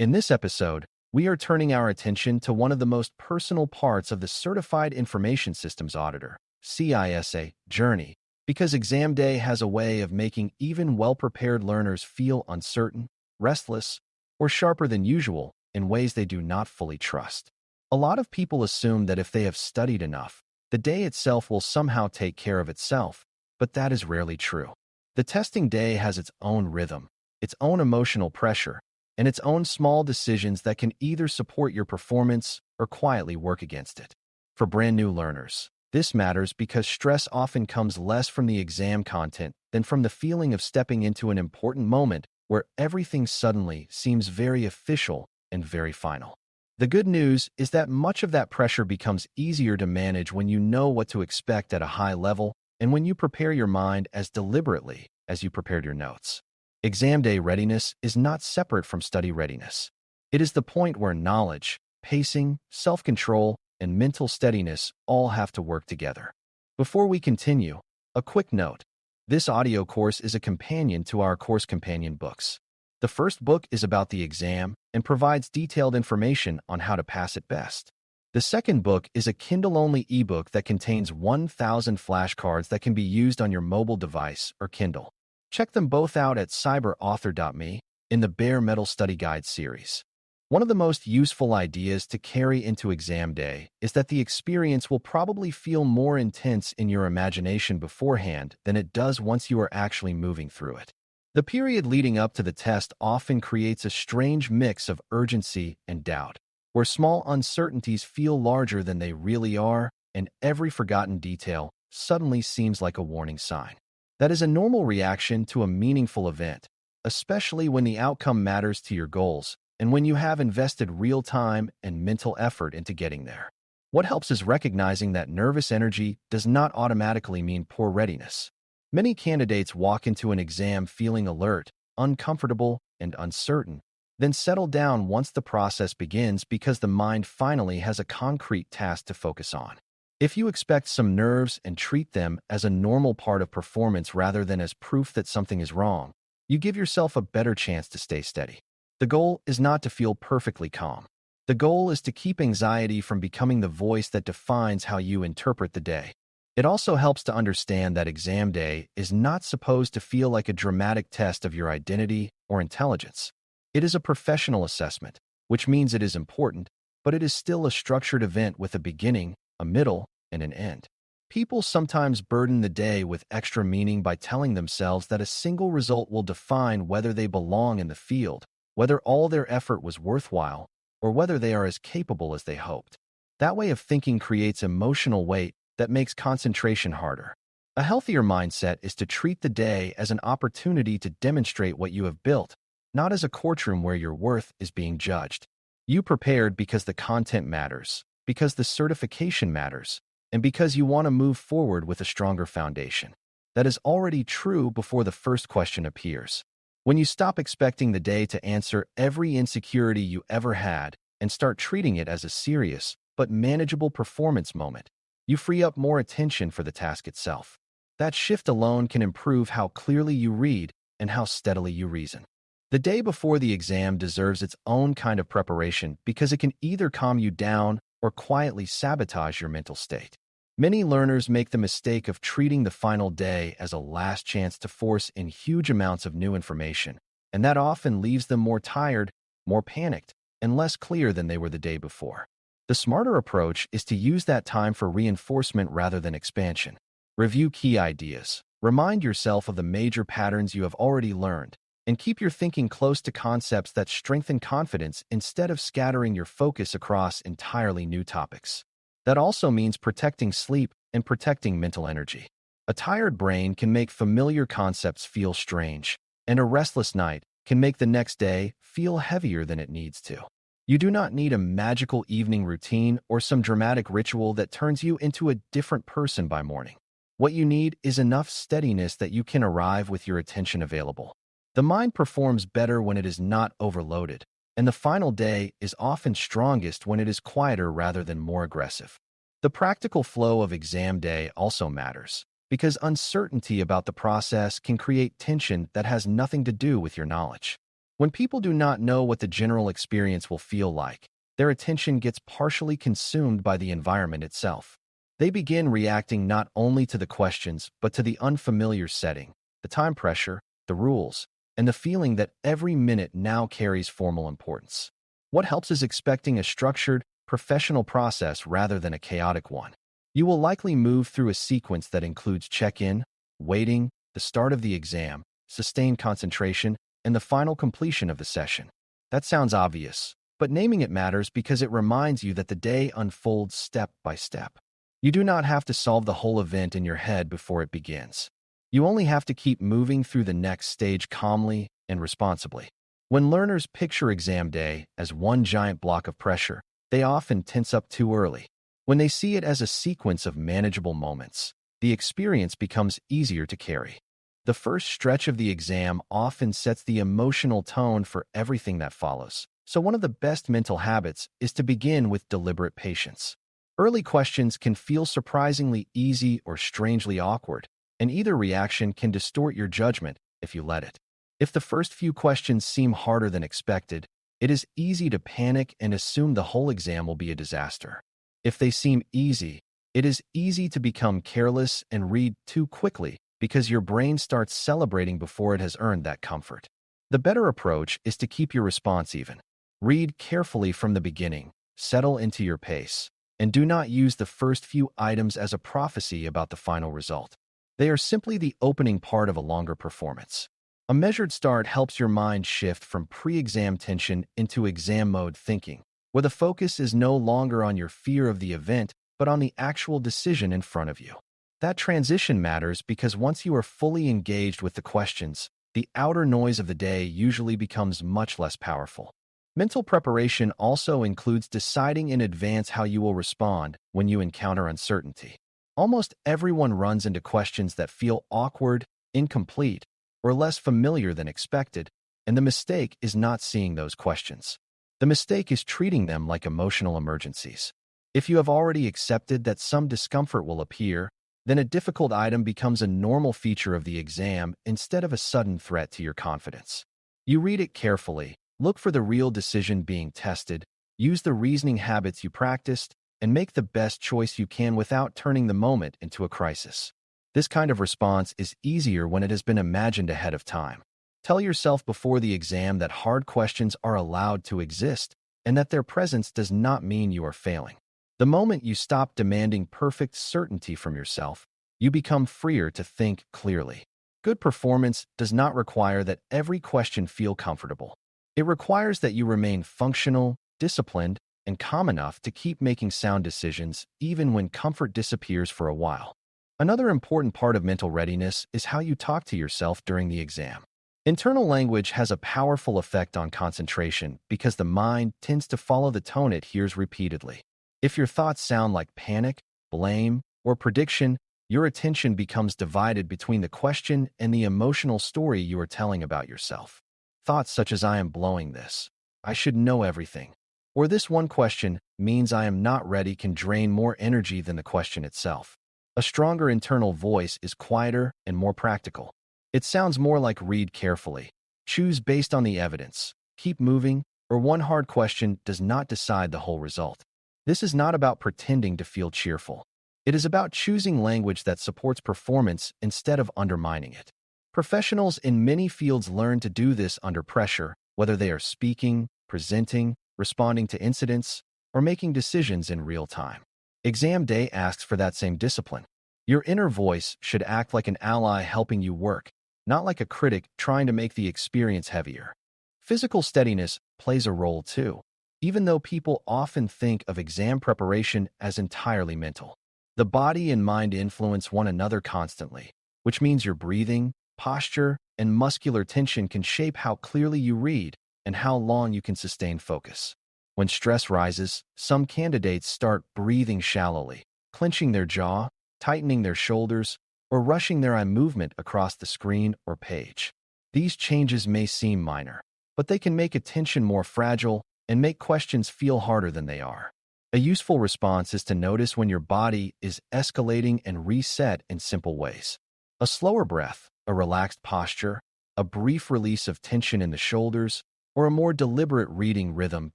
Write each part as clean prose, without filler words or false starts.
In this episode, we are turning our attention to one of the most personal parts of the Certified Information Systems Auditor (CISA) journey, because exam day has a way of making even well-prepared learners feel uncertain, restless, or sharper than usual in ways they do not fully trust. A lot of people assume that if they have studied enough, the day itself will somehow take care of itself, but that is rarely true. The testing day has its own rhythm, its own emotional pressure, and its own small decisions that can either support your performance or quietly work against it. For brand new learners, this matters because stress often comes less from the exam content than from the feeling of stepping into an important moment where everything suddenly seems very official and very final. The good news is that much of that pressure becomes easier to manage when you know what to expect at a high level and when you prepare your mind as deliberately as you prepared your notes. Exam day readiness is not separate from study readiness. It is the point where knowledge, pacing, self-control, and mental steadiness all have to work together. Before we continue, a quick note. This audio course is a companion to our course companion books. The first book is about the exam and provides detailed information on how to pass it best. The second book is a Kindle-only ebook that contains 1,000 flashcards that can be used on your mobile device or Kindle. Check them both out at cyberauthor.me in the Bare Metal Study Guide series. One of the most useful ideas to carry into exam day is that the experience will probably feel more intense in your imagination beforehand than it does once you are actually moving through it. The period leading up to the test often creates a strange mix of urgency and doubt, where small uncertainties feel larger than they really are, and every forgotten detail suddenly seems like a warning sign. That is a normal reaction to a meaningful event, especially when the outcome matters to your goals and when you have invested real time and mental effort into getting there. What helps is recognizing that nervous energy does not automatically mean poor readiness. Many candidates walk into an exam feeling alert, uncomfortable, and uncertain, then settle down once the process begins because the mind finally has a concrete task to focus on. If you expect some nerves and treat them as a normal part of performance rather than as proof that something is wrong, you give yourself a better chance to stay steady. The goal is not to feel perfectly calm. The goal is to keep anxiety from becoming the voice that defines how you interpret the day. It also helps to understand that exam day is not supposed to feel like a dramatic test of your identity or intelligence. It is a professional assessment, which means it is important, but it is still a structured event with a beginning, a middle, and an end. People sometimes burden the day with extra meaning by telling themselves that a single result will define whether they belong in the field, whether all their effort was worthwhile, or whether they are as capable as they hoped. That way of thinking creates emotional weight that makes concentration harder. A healthier mindset is to treat the day as an opportunity to demonstrate what you have built, not as a courtroom where your worth is being judged. You prepared because the content matters, because the certification matters, and because you want to move forward with a stronger foundation. That is already true before the first question appears. When you stop expecting the day to answer every insecurity you ever had and start treating it as a serious but manageable performance moment, you free up more attention for the task itself. That shift alone can improve how clearly you read and how steadily you reason. The day before the exam deserves its own kind of preparation because it can either calm you down or quietly sabotage your mental state. Many learners make the mistake of treating the final day as a last chance to force in huge amounts of new information, and that often leaves them more tired, more panicked, and less clear than they were the day before. The smarter approach is to use that time for reinforcement rather than expansion. Review key ideas, remind yourself of the major patterns you have already learned, and keep your thinking close to concepts that strengthen confidence instead of scattering your focus across entirely new topics. That also means protecting sleep and protecting mental energy. A tired brain can make familiar concepts feel strange, and a restless night can make the next day feel heavier than it needs to. You do not need a magical evening routine or some dramatic ritual that turns you into a different person by morning. What you need is enough steadiness that you can arrive with your attention available. The mind performs better when it is not overloaded, and the final day is often strongest when it is quieter rather than more aggressive. The practical flow of exam day also matters, because uncertainty about the process can create tension that has nothing to do with your knowledge. When people do not know what the general experience will feel like, their attention gets partially consumed by the environment itself. They begin reacting not only to the questions, but to the unfamiliar setting, the time pressure, the rules, and the feeling that every minute now carries formal importance. What helps is expecting a structured, professional process rather than a chaotic one. You will likely move through a sequence that includes check-in, waiting, the start of the exam, sustained concentration, and the final completion of the session. That sounds obvious, but naming it matters because it reminds you that the day unfolds step by step. You do not have to solve the whole event in your head before it begins. You only have to keep moving through the next stage calmly and responsibly. When learners picture exam day as one giant block of pressure, they often tense up too early. When they see it as a sequence of manageable moments, the experience becomes easier to carry. The first stretch of the exam often sets the emotional tone for everything that follows. So one of the best mental habits is to begin with deliberate patience. Early questions can feel surprisingly easy or strangely awkward, and either reaction can distort your judgment if you let it. If the first few questions seem harder than expected, it is easy to panic and assume the whole exam will be a disaster. If they seem easy, it is easy to become careless and read too quickly because your brain starts celebrating before it has earned that comfort. The better approach is to keep your response even. Read carefully from the beginning, settle into your pace, and do not use the first few items as a prophecy about the final result. They are simply the opening part of a longer performance. A measured start helps your mind shift from pre-exam tension into exam mode thinking, where the focus is no longer on your fear of the event, but on the actual decision in front of you. That transition matters because once you are fully engaged with the questions, the outer noise of the day usually becomes much less powerful. Mental preparation also includes deciding in advance how you will respond when you encounter uncertainty. Almost everyone runs into questions that feel awkward, incomplete, or less familiar than expected, and the mistake is not seeing those questions. The mistake is treating them like emotional emergencies. If you have already accepted that some discomfort will appear, then a difficult item becomes a normal feature of the exam instead of a sudden threat to your confidence. You read it carefully, look for the real decision being tested, use the reasoning habits you practiced, and make the best choice you can without turning the moment into a crisis. This kind of response is easier when it has been imagined ahead of time. Tell yourself before the exam that hard questions are allowed to exist and that their presence does not mean you are failing. The moment you stop demanding perfect certainty from yourself, you become freer to think clearly. Good performance does not require that every question feel comfortable. It requires that you remain functional, disciplined, and calm enough to keep making sound decisions even when comfort disappears for a while. Another important part of mental readiness is how you talk to yourself during the exam. Internal language has a powerful effect on concentration because the mind tends to follow the tone it hears repeatedly. If your thoughts sound like panic, blame, or prediction, your attention becomes divided between the question and the emotional story you are telling about yourself. Thoughts such as "I am blowing this," "I should know everything," or "this one question means I am not ready" can drain more energy than the question itself. A stronger internal voice is quieter and more practical. It sounds more like "read carefully, choose based on the evidence, keep moving," or "one hard question does not decide the whole result." This is not about pretending to feel cheerful. It is about choosing language that supports performance instead of undermining it. Professionals in many fields learn to do this under pressure, whether they are speaking, presenting, responding to incidents, or making decisions in real time. Exam day asks for that same discipline. Your inner voice should act like an ally helping you work, not like a critic trying to make the experience heavier. Physical steadiness plays a role too, even though people often think of exam preparation as entirely mental. The body and mind influence one another constantly, which means your breathing, posture, and muscular tension can shape how clearly you read and how long you can sustain focus. When stress rises, some candidates start breathing shallowly, clenching their jaw, tightening their shoulders, or rushing their eye movement across the screen or page. These changes may seem minor, but they can make attention more fragile and make questions feel harder than they are. A useful response is to notice when your body is escalating and reset in simple ways. A slower breath, a relaxed posture, a brief release of tension in the shoulders, or a more deliberate reading rhythm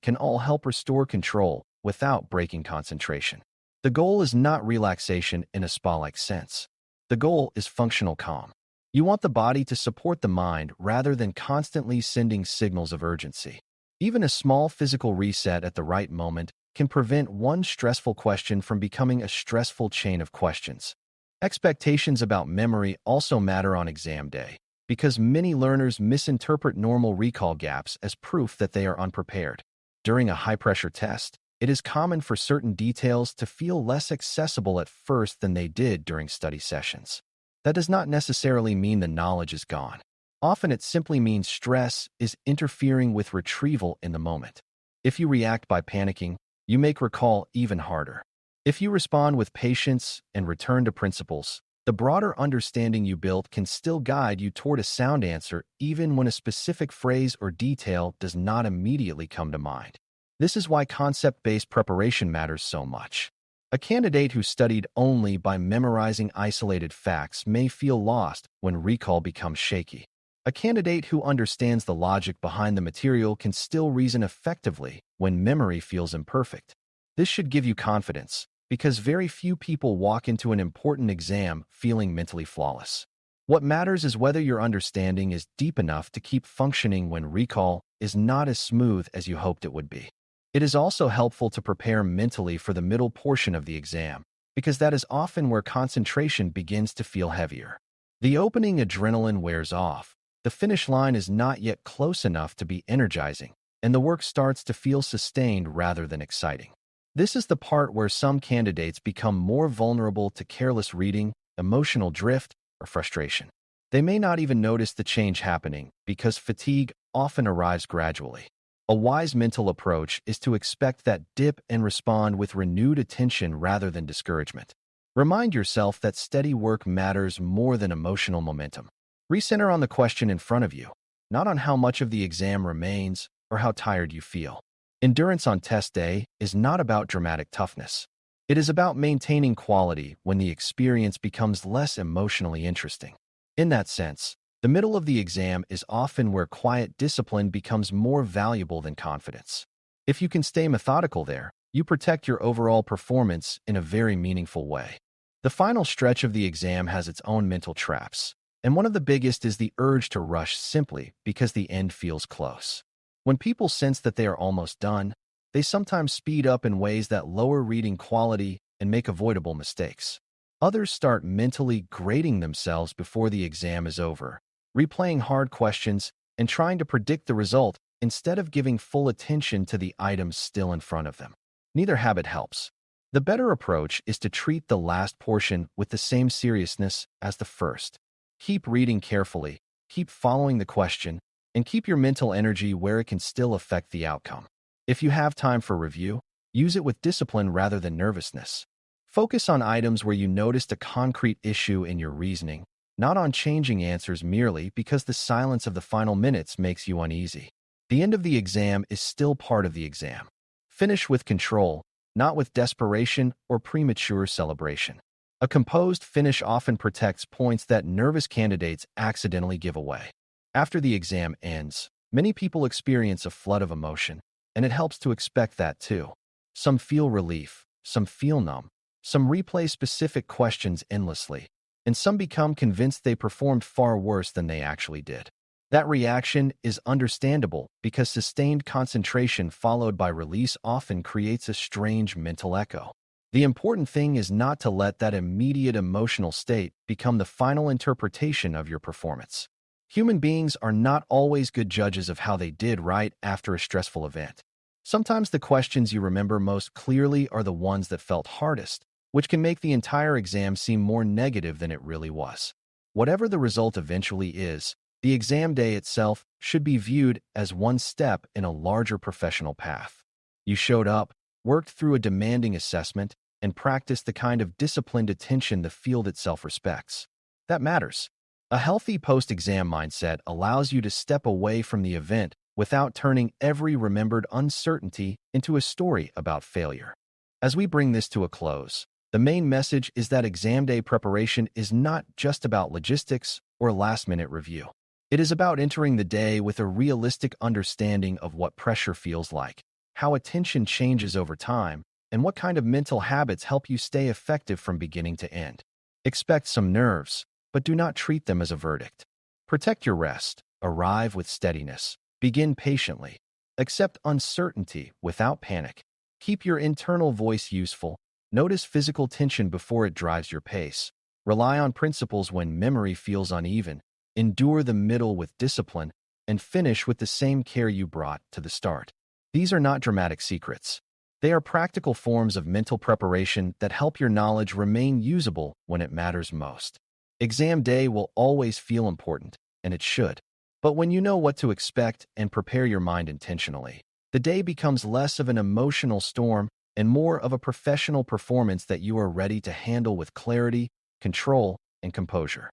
can all help restore control without breaking concentration. The goal is not relaxation in a spa-like sense. The goal is functional calm. You want the body to support the mind rather than constantly sending signals of urgency. Even a small physical reset at the right moment can prevent one stressful question from becoming a stressful chain of questions. Expectations about memory also matter on exam day, because many learners misinterpret normal recall gaps as proof that they are unprepared. During a high-pressure test, it is common for certain details to feel less accessible at first than they did during study sessions. That does not necessarily mean the knowledge is gone. Often it simply means stress is interfering with retrieval in the moment. If you react by panicking, you make recall even harder. If you respond with patience and return to principles, the broader understanding you built can still guide you toward a sound answer even when a specific phrase or detail does not immediately come to mind. This is why concept-based preparation matters so much. A candidate who studied only by memorizing isolated facts may feel lost when recall becomes shaky. A candidate who understands the logic behind the material can still reason effectively when memory feels imperfect. This should give you confidence, because very few people walk into an important exam feeling mentally flawless. What matters is whether your understanding is deep enough to keep functioning when recall is not as smooth as you hoped it would be. It is also helpful to prepare mentally for the middle portion of the exam, because that is often where concentration begins to feel heavier. The opening adrenaline wears off, the finish line is not yet close enough to be energizing, and the work starts to feel sustained rather than exciting. This is the part where some candidates become more vulnerable to careless reading, emotional drift, or frustration. They may not even notice the change happening because fatigue often arrives gradually. A wise mental approach is to expect that dip and respond with renewed attention rather than discouragement. Remind yourself that steady work matters more than emotional momentum. Recenter on the question in front of you, not on how much of the exam remains or how tired you feel. Endurance on test day is not about dramatic toughness. It is about maintaining quality when the experience becomes less emotionally interesting. In that sense, the middle of the exam is often where quiet discipline becomes more valuable than confidence. If you can stay methodical there, you protect your overall performance in a very meaningful way. The final stretch of the exam has its own mental traps, and one of the biggest is the urge to rush simply because the end feels close. When people sense that they are almost done, they sometimes speed up in ways that lower reading quality and make avoidable mistakes. Others start mentally grading themselves before the exam is over, replaying hard questions and trying to predict the result instead of giving full attention to the items still in front of them. Neither habit helps. The better approach is to treat the last portion with the same seriousness as the first. Keep reading carefully, keep following the question, and keep your mental energy where it can still affect the outcome. If you have time for review, use it with discipline rather than nervousness. Focus on items where you noticed a concrete issue in your reasoning, not on changing answers merely because the silence of the final minutes makes you uneasy. The end of the exam is still part of the exam. Finish with control, not with desperation or premature celebration. A composed finish often protects points that nervous candidates accidentally give away. After the exam ends, many people experience a flood of emotion, and it helps to expect that too. Some feel relief, some feel numb, some replay specific questions endlessly, and some become convinced they performed far worse than they actually did. That reaction is understandable because sustained concentration followed by release often creates a strange mental echo. The important thing is not to let that immediate emotional state become the final interpretation of your performance. Human beings are not always good judges of how they did right after a stressful event. Sometimes the questions you remember most clearly are the ones that felt hardest, which can make the entire exam seem more negative than it really was. Whatever the result eventually is, the exam day itself should be viewed as one step in a larger professional path. You showed up, worked through a demanding assessment, and practiced the kind of disciplined attention the field itself respects. That matters. A healthy post-exam mindset allows you to step away from the event without turning every remembered uncertainty into a story about failure. As we bring this to a close, the main message is that exam day preparation is not just about logistics or last-minute review. It is about entering the day with a realistic understanding of what pressure feels like, how attention changes over time, and what kind of mental habits help you stay effective from beginning to end. Expect some nerves, but do not treat them as a verdict. Protect your rest, arrive with steadiness, begin patiently, accept uncertainty without panic. Keep your internal voice useful, notice physical tension before it drives your pace. Rely on principles when memory feels uneven, endure the middle with discipline, and finish with the same care you brought to the start. These are not dramatic secrets. They are practical forms of mental preparation that help your knowledge remain usable when it matters most. Exam day will always feel important, and it should. But when you know what to expect and prepare your mind intentionally, the day becomes less of an emotional storm and more of a professional performance that you are ready to handle with clarity, control, and composure.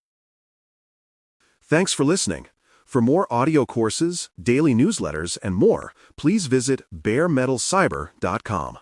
Thanks for listening. For more audio courses, daily newsletters, and more, please visit baremetalcyber.com.